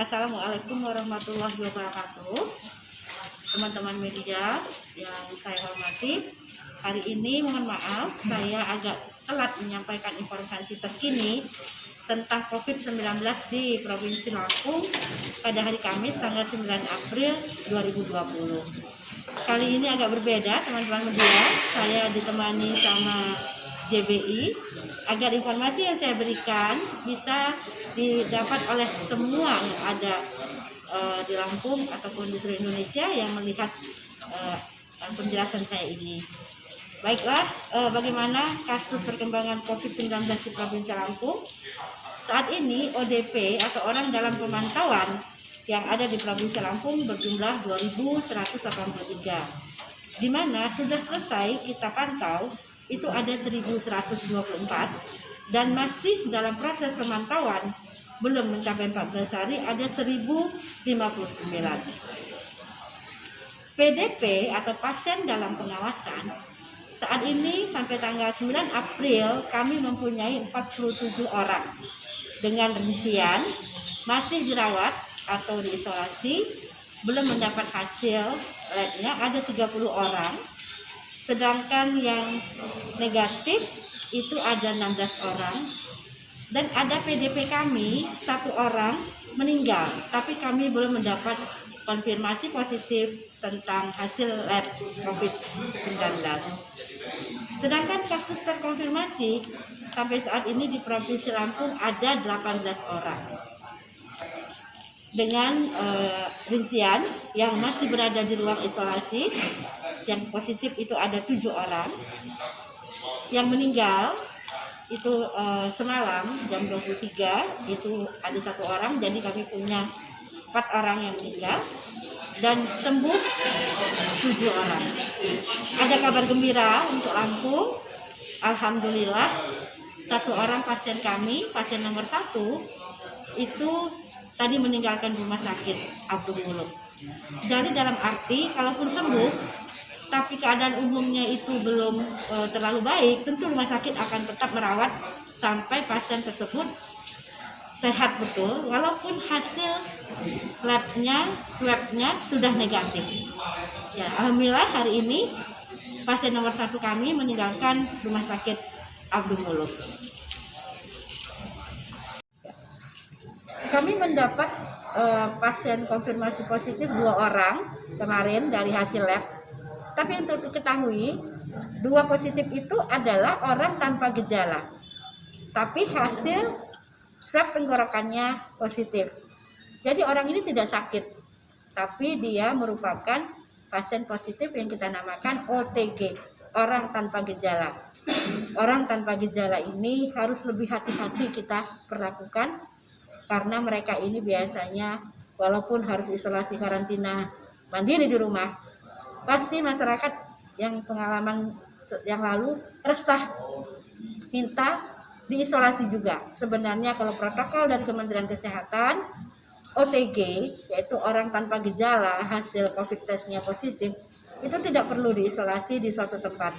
Assalamualaikum warahmatullahi wabarakatuh. Teman-teman media yang saya hormati, hari ini mohon maaf saya agak telat menyampaikan informasi terkini tentang COVID-19 di Provinsi Lampung pada hari Kamis tanggal 9 April 2020. Kali ini agak berbeda teman-teman media, saya ditemani sama JBI agar informasi yang saya berikan bisa didapat oleh semua yang ada di Lampung ataupun di seluruh Indonesia yang melihat penjelasan saya ini. Baiklah, bagaimana kasus perkembangan COVID-19 di Provinsi Lampung? Saat ini ODP atau orang dalam pemantauan yang ada di Provinsi Lampung berjumlah 2.183, di mana sudah selesai kita pantau itu ada 1.124 dan masih dalam proses pemantauan belum mencapai 14 hari ada 1.059. PDP atau pasien dalam pengawasan saat ini sampai tanggal 9 April kami mempunyai 47 orang dengan rincian masih dirawat atau diisolasi belum mendapat hasil labnya ada 30 orang, sedangkan yang negatif itu ada 16 orang, dan ada PDP kami 1 orang meninggal, tapi kami belum mendapat konfirmasi positif tentang hasil lab COVID-19. Sedangkan kasus terkonfirmasi sampai saat ini di Provinsi Lampung ada 18 orang. Dengan rincian yang masih berada di ruang isolasi, yang positif itu ada 7 orang, yang meninggal itu semalam jam 23 itu ada 1 orang, jadi kami punya 4 orang yang meninggal, dan sembuh 7 orang. Ada kabar gembira untuk Lampung, alhamdulillah 1 orang pasien kami, pasien nomor 1 itu tadi meninggalkan rumah sakit Abdul Muluk. Dari dalam arti kalaupun sembuh tapi keadaan umumnya itu belum terlalu baik, tentu rumah sakit akan tetap merawat sampai pasien tersebut sehat betul, walaupun hasil labnya, swabnya sudah negatif. Ya, alhamdulillah hari ini pasien nomor 1 kami meninggalkan rumah sakit Abdul Muluk. Kami mendapat pasien konfirmasi positif 2 orang kemarin dari hasil lab. Tapi untuk diketahui, 2 positif itu adalah orang tanpa gejala. Tapi hasil swab tenggorokannya positif. Jadi orang ini tidak sakit, tapi dia merupakan pasien positif yang kita namakan OTG, orang tanpa gejala. Orang tanpa gejala ini harus lebih hati-hati kita perlakukan, karena mereka ini biasanya walaupun harus isolasi karantina mandiri di rumah, pasti masyarakat yang pengalaman yang lalu resah minta diisolasi juga. Sebenarnya kalau protokol dari Kementerian Kesehatan, OTG yaitu orang tanpa gejala hasil COVID testnya positif itu tidak perlu diisolasi di suatu tempat.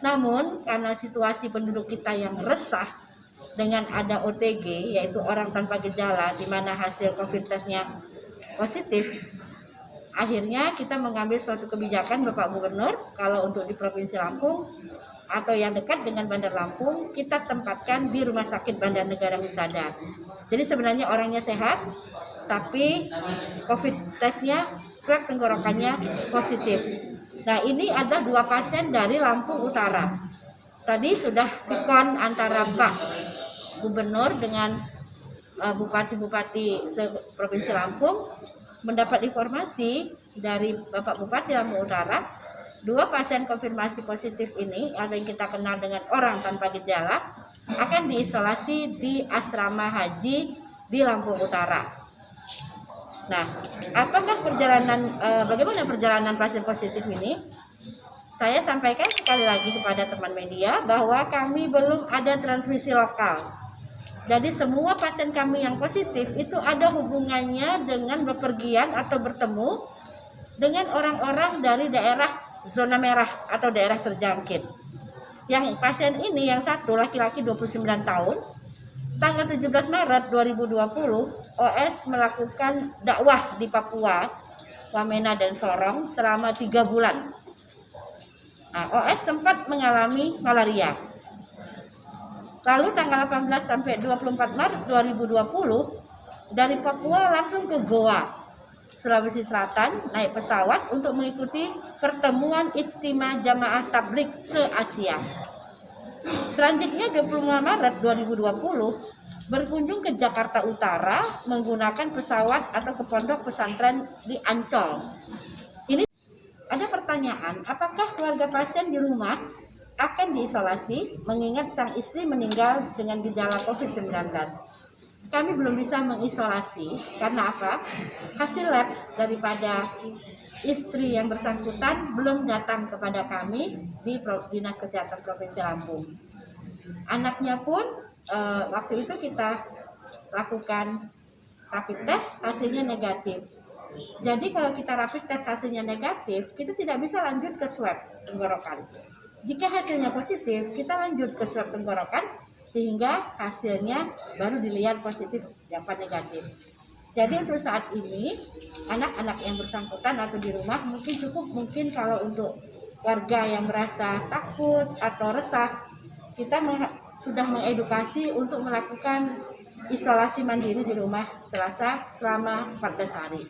Namun karena situasi penduduk kita yang resah dengan ada OTG yaitu orang tanpa gejala di mana hasil COVID testnya positif, akhirnya kita mengambil suatu kebijakan Bapak Gubernur, kalau untuk di Provinsi Lampung atau yang dekat dengan Bandar Lampung, kita tempatkan di Rumah Sakit Bandar Negara Husada. Jadi sebenarnya orangnya sehat, tapi COVID tesnya, swab tenggorokannya positif. Nah, ini ada 2 pasien dari Lampung Utara. Tadi sudah dikon antara Pak Gubernur dengan Bupati-Bupati Provinsi Lampung, mendapat informasi dari Bapak Bupati Lampung Utara, 2 pasien konfirmasi positif ini, ada yang kita kenal dengan orang tanpa gejala, akan diisolasi di asrama haji di Lampung Utara. Nah, apakah bagaimana perjalanan pasien positif ini? Saya sampaikan sekali lagi kepada teman media bahwa kami belum ada transmisi lokal. Jadi semua pasien kami yang positif itu ada hubungannya dengan bepergian atau bertemu dengan orang-orang dari daerah zona merah atau daerah terjangkit. Yang pasien ini yang 1 laki-laki 29 tahun Tanggal 17 Maret 2020, OS melakukan dakwah di Papua, Wamena dan Sorong selama 3 bulan. Nah, OS sempat mengalami malaria. Lalu tanggal 18 sampai 24 Maret 2020, dari Papua langsung ke Goa, Sulawesi Selatan, naik pesawat untuk mengikuti pertemuan Ijtima Jamaah Tabligh se-Asia. Selanjutnya 25 Maret 2020 berkunjung ke Jakarta Utara menggunakan pesawat atau ke pondok pesantren di Ancol. Ini ada pertanyaan, apakah keluarga pasien di rumah akan diisolasi mengingat sang istri meninggal dengan gejala COVID-19? Kami belum bisa mengisolasi karena apa? Hasil lab daripada istri yang bersangkutan belum datang kepada kami di Dinas Kesehatan Provinsi Lampung. Anaknya pun waktu itu kita lakukan rapid test, hasilnya negatif. Jadi kalau kita rapid test hasilnya negatif, kita tidak bisa lanjut ke swab tenggorokan. Jika hasilnya positif, kita lanjut ke swab tenggorokan sehingga hasilnya baru dilihat positif dapat negatif. Jadi untuk saat ini anak-anak yang bersangkutan atau di rumah mungkin kalau untuk warga yang merasa takut atau resah, kita sudah mengedukasi untuk melakukan isolasi mandiri di rumah selama 14 hari.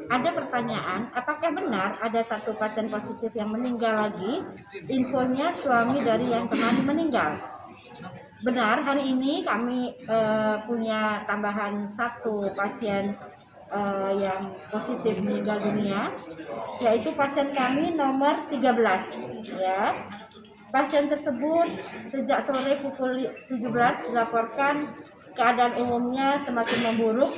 Ada pertanyaan, apakah benar ada satu pasien positif yang meninggal lagi? Infonya suami dari yang kemarin meninggal. Benar, hari ini kami punya tambahan satu pasien yang positif meninggal dunia, yaitu pasien kami nomor 13. Ya, pasien tersebut sejak sore pukul 17 dilaporkan keadaan umumnya semakin memburuk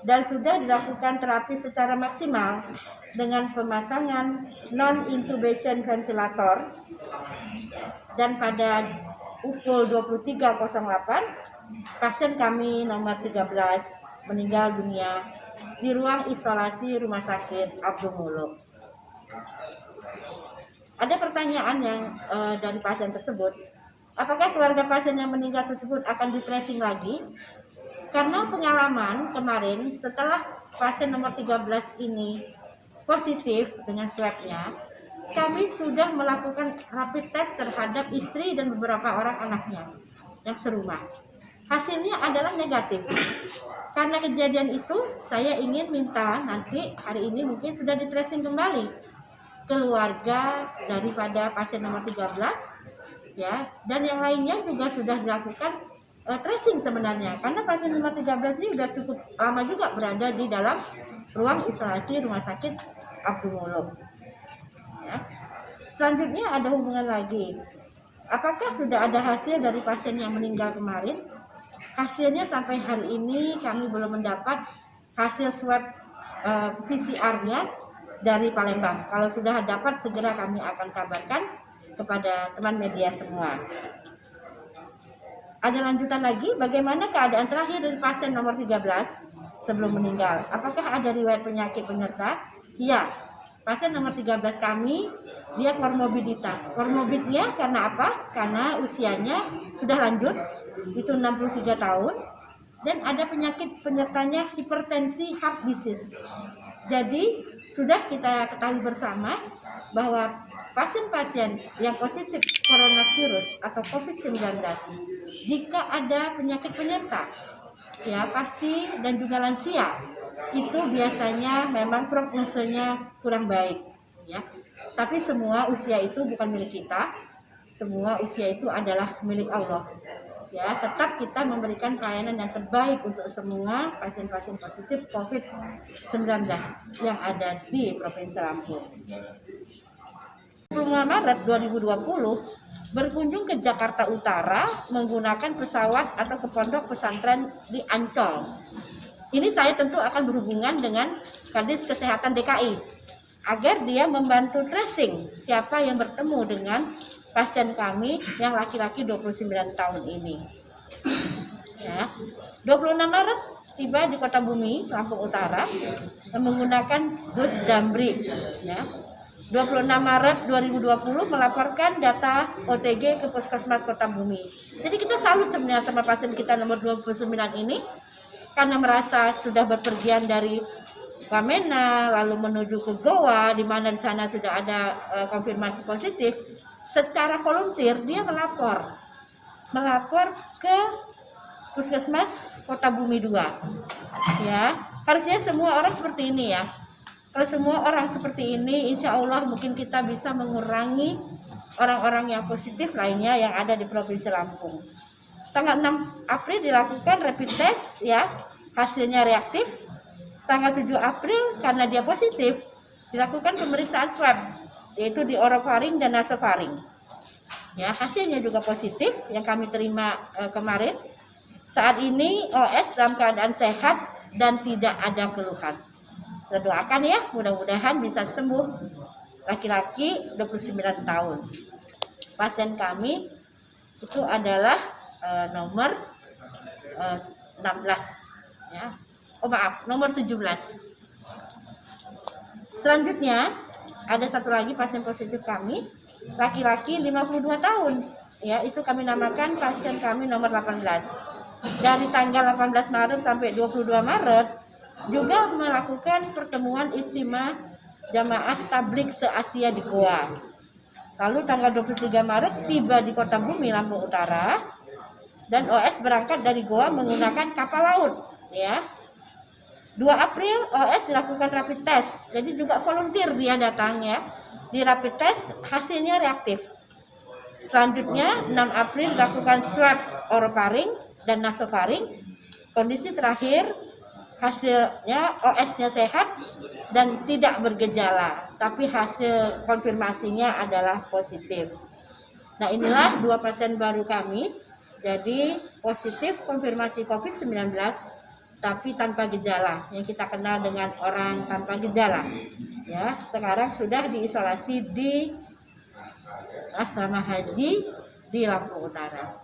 dan sudah dilakukan terapi secara maksimal dengan pemasangan non-intubation ventilator, dan pada pukul 23.08 pasien kami nomor 13 meninggal dunia di ruang isolasi Rumah Sakit Abdul Muluk. Ada pertanyaan yang dari pasien tersebut, apakah keluarga pasien yang meninggal tersebut akan di tracing lagi? Karena pengalaman kemarin setelah pasien nomor 13 ini positif dengan swabnya, kami sudah melakukan rapid test terhadap istri dan beberapa orang anaknya yang serumah. Hasilnya adalah negatif. Karena kejadian itu, saya ingin minta nanti hari ini mungkin sudah di tracing kembali keluarga daripada pasien nomor 13, ya, dan yang lainnya juga sudah dilakukan tracing sebenarnya, karena pasien nomor 13 ini sudah cukup lama juga berada di dalam ruang isolasi Rumah Sakit Abdul Muluk. Ya. Selanjutnya ada hubungan lagi, apakah sudah ada hasil dari pasien yang meninggal kemarin? Hasilnya sampai hari ini kami belum mendapat hasil swab PCR-nya dari Palembang. Kalau sudah dapat, segera kami akan kabarkan kepada teman media semua. Ada lanjutan lagi, bagaimana keadaan terakhir dari pasien nomor 13 sebelum meninggal? Apakah ada riwayat penyakit penyerta? Iya, pasien nomor 13 kami, dia komorbiditas. Komorbidnya karena apa? Karena usianya sudah lanjut, itu 63 tahun, dan ada penyakit penyertanya hipertensi heart disease. Jadi, sudah kita ketahui bersama bahwa pasien-pasien yang positif coronavirus atau COVID-19, jika ada penyakit penyerta, ya pasti, dan juga lansia, itu biasanya memang prognosenya kurang baik, ya. Tapi semua usia itu bukan milik kita, semua usia itu adalah milik Allah. Ya, tetap kita memberikan pelayanan yang terbaik untuk semua pasien-pasien positif COVID-19 yang ada di Provinsi Lampung. 25 Maret 2020 berkunjung ke Jakarta Utara menggunakan pesawat atau ke pondok pesantren di Ancol. Ini saya tentu akan berhubungan dengan Kadis Kesehatan DKI agar dia membantu tracing siapa yang bertemu dengan pasien kami yang laki-laki 29 tahun ini. Ya, 26 Maret tiba di Kota Bumi, Lampung Utara, menggunakan bus Damri. Ya. 26 Maret 2020 melaporkan data OTG ke Puskesmas Kota Bumi. Jadi kita salut sebenarnya sama pasien kita nomor 29 ini, karena merasa sudah berpergian dari Wamena lalu menuju ke Goa, di mana di sana sudah ada konfirmasi positif. Secara volunteer dia melapor ke Puskesmas Kota Bumi 2. Ya, harusnya semua orang seperti ini ya. Kalau semua orang seperti ini, insya Allah mungkin kita bisa mengurangi orang-orang yang positif lainnya yang ada di Provinsi Lampung. Tanggal 6 April dilakukan rapid test ya, hasilnya reaktif. Tanggal 7 April karena dia positif, dilakukan pemeriksaan swab, yaitu di orofaring dan nasofaring. Ya, hasilnya juga positif yang kami terima kemarin. Saat ini OS dalam keadaan sehat dan tidak ada keluhan. Kita doakan ya, mudah-mudahan bisa sembuh. Laki-laki 29 tahun. Pasien kami itu adalah nomor 16 ya. Nomor 17. Selanjutnya ada satu lagi pasien positif kami, laki-laki 52 tahun. Ya, itu kami namakan pasien kami nomor 18. Dari tanggal 18 Maret sampai 22 Maret juga melakukan pertemuan istimewa jamaah tablik se-Asia di Goa. Lalu tanggal 23 Maret tiba di Kota Bumi, Lampung Utara, dan OS berangkat dari Goa menggunakan kapal laut. Ya. 2 April OS dilakukan rapid test, jadi juga volunteer dia datang ya. Di rapid test hasilnya reaktif. Selanjutnya 6 April dilakukan swab orofaring dan nasofaring. Kondisi terakhir hasilnya OS-nya sehat dan tidak bergejala, tapi hasil konfirmasinya adalah positif. Nah, inilah 2 pasien baru kami, jadi positif konfirmasi COVID-19 tapi tanpa gejala, yang kita kenal dengan orang tanpa gejala. Ya, sekarang sudah diisolasi di asrama haji di Lampung Utara.